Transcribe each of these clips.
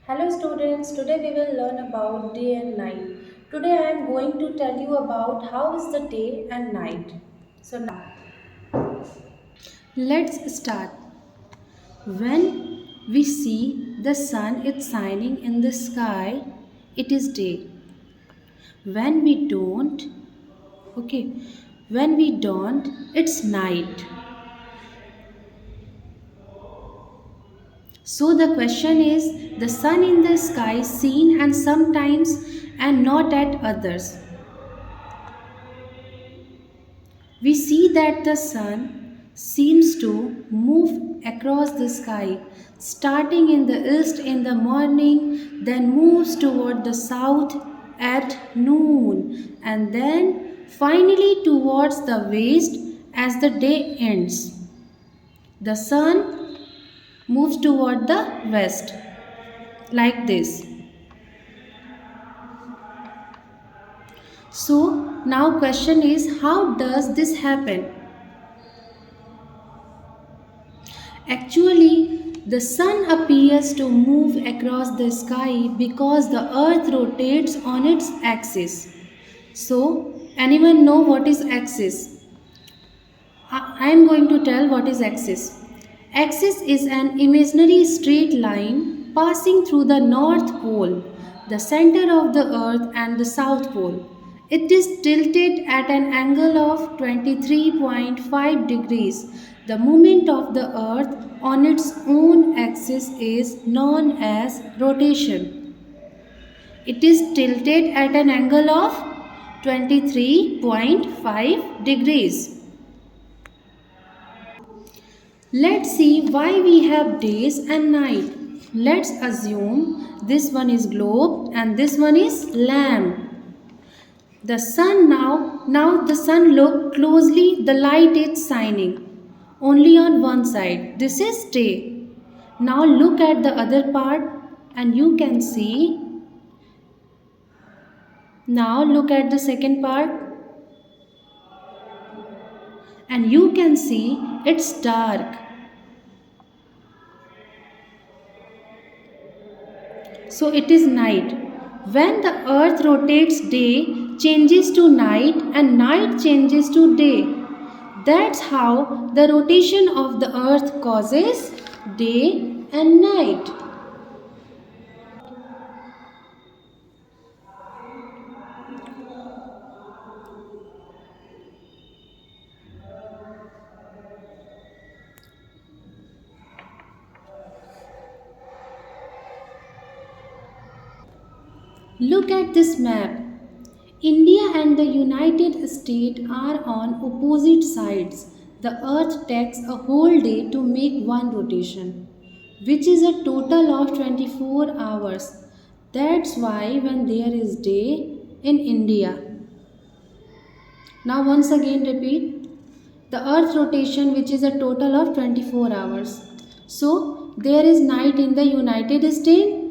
Hello students, today we will learn about day and night. Today I am going to tell you about how is the day and night. So now let's start. When we see the sun is shining in the sky, it is day. When we don't, okay, when we don't, it's night. So the question is the sun in the sky seen and sometimes and not at others. We see that the sun seems to move across the sky, starting in the east in the morning, then moves toward the south at noon, and then finally towards the west as the day ends. The sun moves toward the west like this. So now question is, how does this happen? Actually, the sun appears to move across the sky because the earth rotates on its axis. So, anyone know what is axis? I am going to tell what is axis. Axis is an imaginary straight line passing through the North Pole, the center of the earth and the South Pole. It is tilted at an angle of 23.5 degrees. The movement of the earth on its own axis is known as rotation. It is tilted at an angle of 23.5 degrees. Let's see why we have days and night. Let's assume this one is globe and this one is lamp. The sun now the sun, look closely, the light is shining only on one side. This is day. Now look at the other part and you can see. Now look at the second part and you can see it's dark. So it is night. When the earth rotates, day changes to night and night changes to day. That's how the rotation of the earth causes day and night. Look at this map. India and the United States are on opposite sides. The earth takes a whole day to make one rotation, which is a total of 24 hours. That's why when there is day in India. Now once again repeat. The earth rotation which is a total of 24 hours. So there is night in the United States,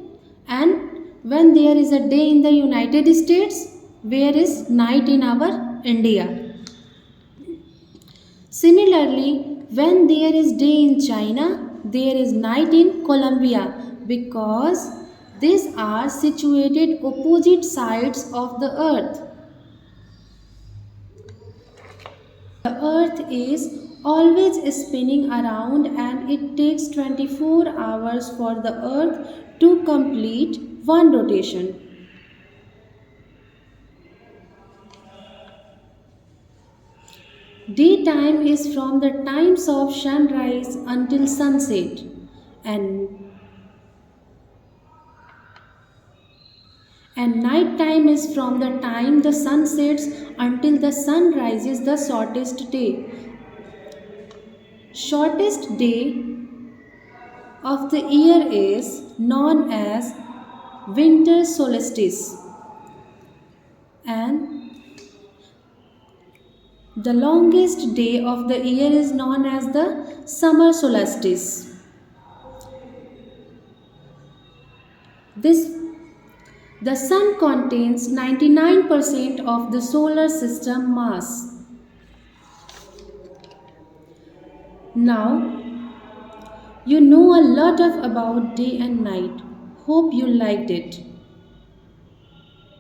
and when there is a day in the United States, where is night in our India. Similarly, when there is day in China, there is night in Colombia, because these are situated opposite sides of the earth. The earth is always spinning around and it takes 24 hours for the earth to complete one rotation. Daytime is from the times of sunrise until sunset, and night time is from the time the sun sets until the sun rises, the shortest day. Shortest day of the year is known as winter solstice, and the longest day of the year is known as the summer solstice. This the sun contains 99% of the solar system mass. Now you know a lot of about day and night. Hope you liked it.